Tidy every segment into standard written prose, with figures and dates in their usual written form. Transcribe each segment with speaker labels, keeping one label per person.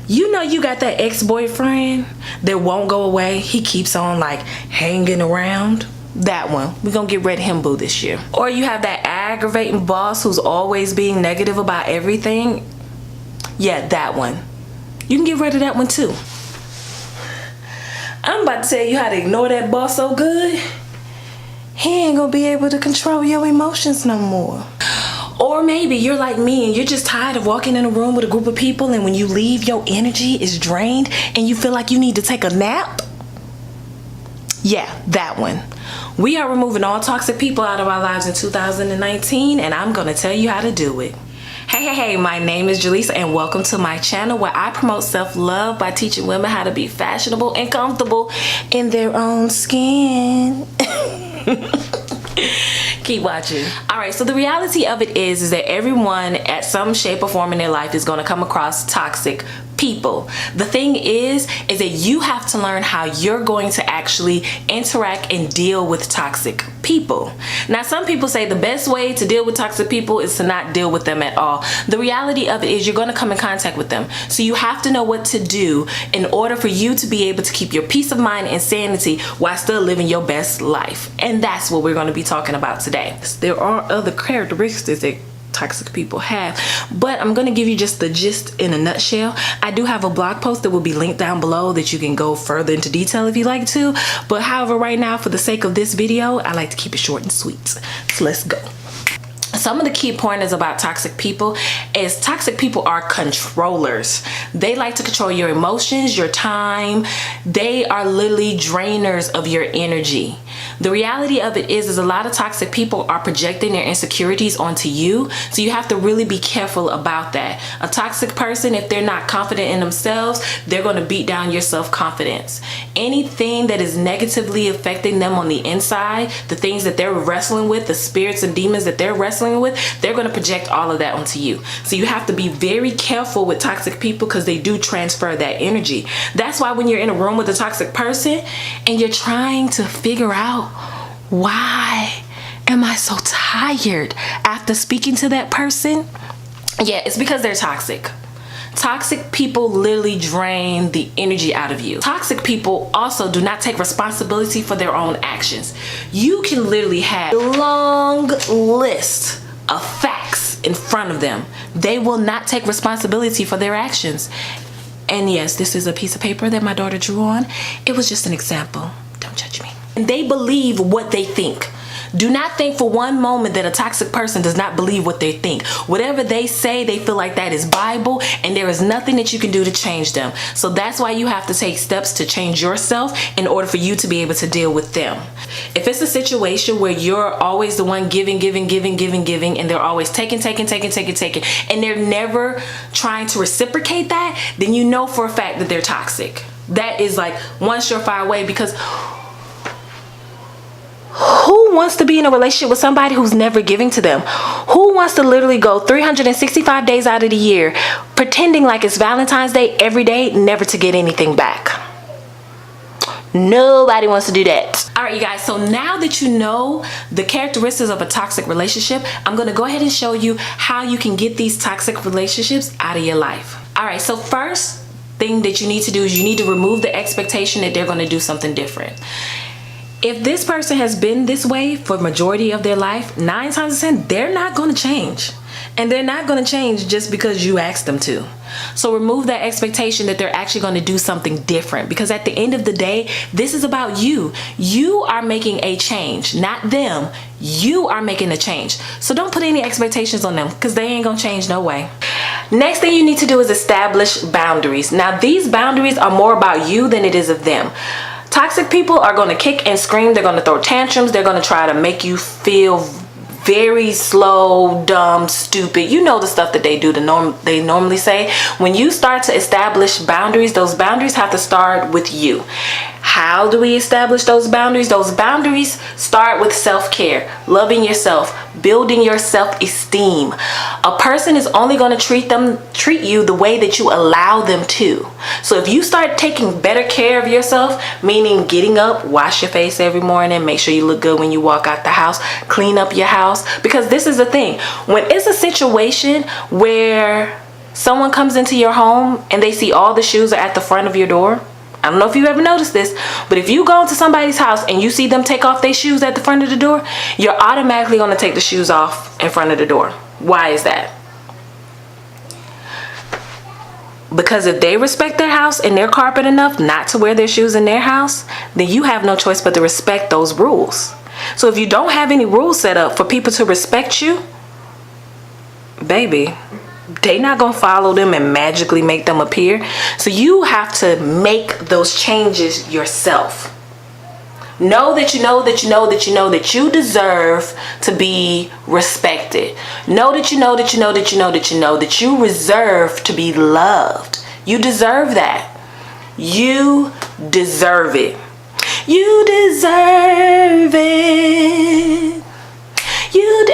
Speaker 1: You know you got that ex-boyfriend that won't go away. He keeps on like hanging around. That one. We're gonna get rid of him, boo, this year. Or you have that aggravating boss who's always being negative about everything. Yeah, that one. You can get rid of that one too. I'm about to tell you how to ignore that boss so good, he ain't gonna be able to control your emotions no more. Or maybe you're like me and you're just tired of walking in a room with a group of people, and when you leave, your energy is drained and you feel like you need to take a nap. Yeah, that one. We are removing all toxic people out of our lives in 2019, and I'm gonna tell you how to do it. Hey, my name is Jylesa, and welcome to my channel where I promote self-love by teaching women how to be fashionable and comfortable in their own skin. Keep watching. All right, so the reality of it is that everyone at some shape or form in their life is going to come across toxic people. The thing is that you have to learn how you're going to actually interact and deal with toxic people. Now, some people say the best way to deal with toxic people is to not deal with them at all. The reality of it is you're going to come in contact with them. So you have to know what to do in order for you to be able to keep your peace of mind and sanity while still living your best life. And that's what we're going to be talking about today. There are other characteristics that toxic people have, but I'm going to give you just the gist in a nutshell. I do have a blog post that will be linked down below that you can go further into detail if you like to, but however, right now, for the sake of this video, I like to keep it short and sweet. So let's go. Some of the key pointers about toxic people is toxic people are controllers. They like to control your emotions, your time. They are literally drainers of your energy. The reality of it is a lot of toxic people are projecting their insecurities onto you. So you have to really be careful about that. A toxic person, if they're not confident in themselves, they're going to beat down your self-confidence. Anything that is negatively affecting them on the inside, the things that they're wrestling with, the spirits and demons that they're wrestling with, they're going to project all of that onto you. So you have to be very careful with toxic people because they do transfer that energy. That's why when you're in a room with a toxic person and you're trying to figure out, why am I so tired after speaking to that person? Yeah, it's because they're toxic. Toxic people literally drain the energy out of you. Toxic people also do not take responsibility for their own actions. You can literally have a long list of facts in front of them. They will not take responsibility for their actions. And yes, this is a piece of paper that my daughter drew on. It was just an example. Don't judge me. And they believe what they think. Do not think for one moment that a toxic person does not believe what they think. Whatever they say, they feel like that is Bible, and there is nothing that you can do to change them. So that's why you have to take steps to change yourself in order for you to be able to deal with them. If it's a situation where you're always the one giving, and they're always taking, and they're never trying to reciprocate that, then you know for a fact that they're toxic. That is like one surefire way, because who wants to be in a relationship with somebody who's never giving to them? Who wants to literally go 365 days out of the year pretending like it's Valentine's Day every day, never to get anything back? Nobody wants to do that. All right, you guys, so now that you know the characteristics of a toxic relationship, I'm going to go ahead and show you how you can get these toxic relationships out of your life. All right, so first thing that you need to do is you need to remove the expectation that they're going to do something different. If this person has been this way for the majority of their life, 9 times out of 10, they're not going to change. And they're not going to change just because you asked them to. So remove that expectation that they're actually going to do something different, because at the end of the day, this is about you. You are making a change, not them. You are making a change. So don't put any expectations on them, because they ain't going to change no way. Next thing you need to do is establish boundaries. Now, these boundaries are more about you than it is of them. Toxic people are going to kick and scream. They're going to throw tantrums. They're going to try to make you feel very slow, dumb, stupid. You know the stuff that they do. They normally say. When you start to establish boundaries, those boundaries have to start with you. How do we establish those boundaries? Those boundaries start with self-care, loving yourself, building your self-esteem. A person is only going to treat you the way that you allow them to. So if you start taking better care of yourself, meaning getting up, wash your face every morning, make sure you look good when you walk out the house, clean up your house, because this is the thing. When it's a situation where someone comes into your home and they see all the shoes are at the front of your door. I don't know if you ever noticed this, but if you go into somebody's house and you see them take off their shoes at the front of the door, you're automatically going to take the shoes off in front of the door. Why is that? Because if they respect their house and their carpet enough not to wear their shoes in their house, then you have no choice but to respect those rules. So if you don't have any rules set up for people to respect you, baby, they not gonna follow them and magically make them appear. So you have to make those changes yourself. Know that you know that you know that you know that you deserve to be respected. Know that you know that you know that you know that you know that you deserve to be loved. You deserve that. You deserve it. You deserve it.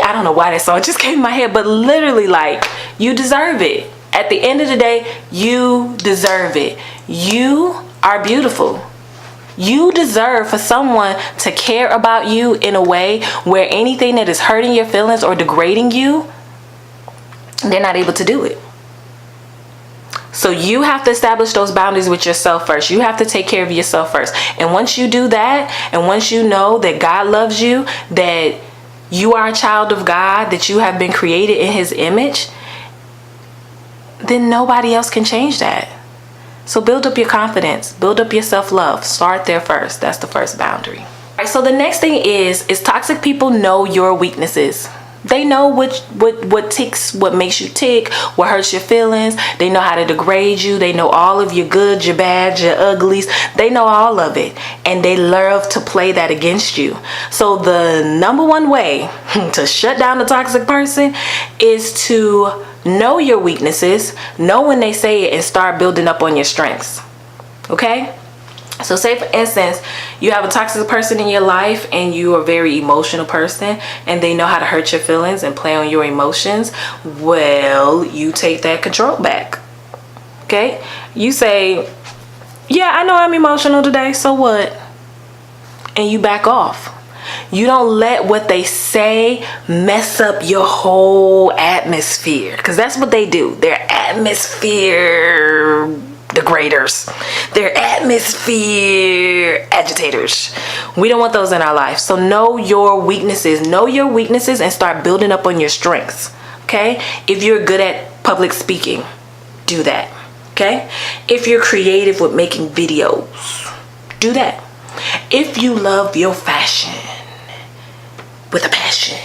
Speaker 1: I don't know why that song just came in my head, but literally, like, you deserve it. At the end of the day, you deserve it. You are beautiful. You deserve for someone to care about you in a way where anything that is hurting your feelings or degrading you, they're not able to do it. So you have to establish those boundaries with yourself first. You have to take care of yourself first. And once you do that, and once you know that God loves you, that you are a child of God, that you have been created in His image, then nobody else can change that. So build up your confidence, build up your self-love. Start there first. That's the first boundary. All right, so the next thing is toxic people know your weaknesses. They know what ticks, what makes you tick, what hurts your feelings. They know how to degrade you. They know all of your good, your bad, your uglies. They know all of it. And they love to play that against you. So the number one way to shut down a toxic person is to know your weaknesses, know when they say it, and start building up on your strengths. Okay? So say for instance, you have a toxic person in your life and you are a very emotional person and they know how to hurt your feelings and play on your emotions. Well, you take that control back. Okay? You say, yeah, I know I'm emotional today, so what? And you back off. You don't let what they say mess up your whole atmosphere, because that's what they do. They're atmosphere degraders. They're atmosphere agitators. We don't want those in our life. So know your weaknesses. Know your weaknesses and start building up on your strengths. Okay? If you're good at public speaking, do that. Okay? If you're creative with making videos, do that. If you love your fashion with a passion,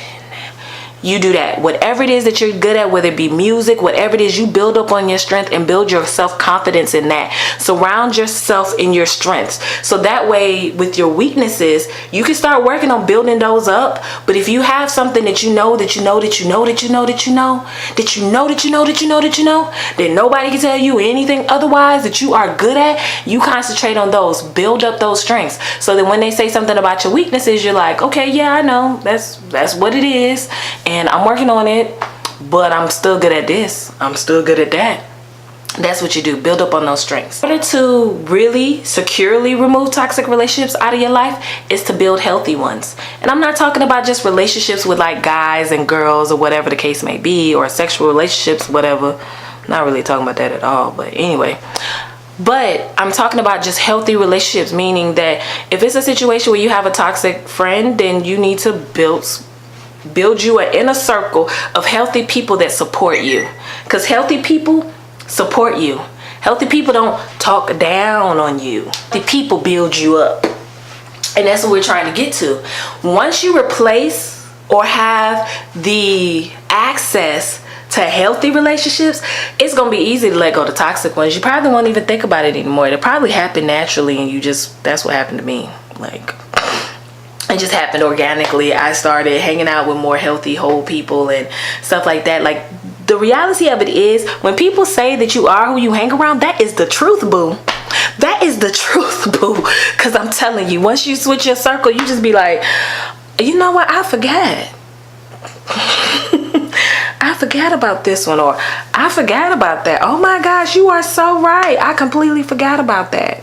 Speaker 1: you do that. Whatever it is that you're good at, whether it be music, whatever it is, you build up on your strength and build your self-confidence in that. Surround yourself in your strengths. So that way, with your weaknesses, you can start working on building those up. But if you have something that you know, that you know, that you know, that you know, that you know, that you know, that you know, that you know, that you know, that nobody can tell you anything otherwise that you are good at, you concentrate on those. Build up those strengths. So that when they say something about your weaknesses, you're like, okay, yeah, I know. That's what it is. And I'm working on it, but I'm still good at this. I'm still good at that. That's what you do. Build up on those strengths. In order to really securely remove toxic relationships out of your life is to build healthy ones. And I'm not talking about just relationships with like guys and girls or whatever the case may be, or sexual relationships, whatever. Not really talking about that at all, but anyway. But I'm talking about just healthy relationships, meaning that if it's a situation where you have a toxic friend, then you need to build you an inner circle of healthy people that support you, because healthy people support you. Healthy people don't talk down on you. Healthy people build you up, and that's what we're trying to get to. Once you replace or have the access to healthy relationships, it's gonna be easy to let go of the toxic ones. You probably won't even think about it anymore. It'll probably happen naturally, and that's what happened to me. Like, it just happened organically. I started hanging out with more healthy, whole people and stuff like that. Like, the reality of it is, when people say that you are who you hang around, that is the truth, boo. That is the truth, boo. Because I'm telling you, once you switch your circle, you just be like, you know what? I forgot. I forgot about this one, or I forgot about that. Oh my gosh, you are so right. I completely forgot about that.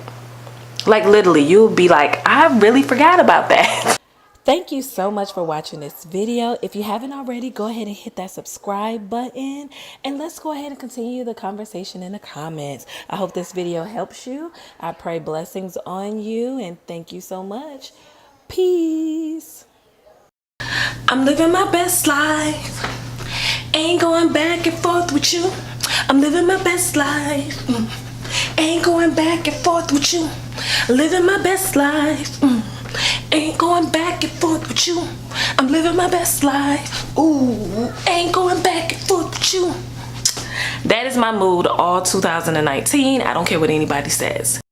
Speaker 1: Like, literally, you'll be like, I really forgot about that. Thank you so much for watching this video. If you haven't already, go ahead and hit that subscribe button, and let's go ahead and continue the conversation in the comments. I hope this video helps you. I pray blessings on you, and thank you so much. Peace. I'm living my best life. Ain't going back and forth with you. I'm living my best life. Ain't going back and forth with you. Living my best life. Ain't going back and forth with you. I'm living my best life. Ooh, ain't going back and forth with you. That is my mood all 2019. I don't care what anybody says.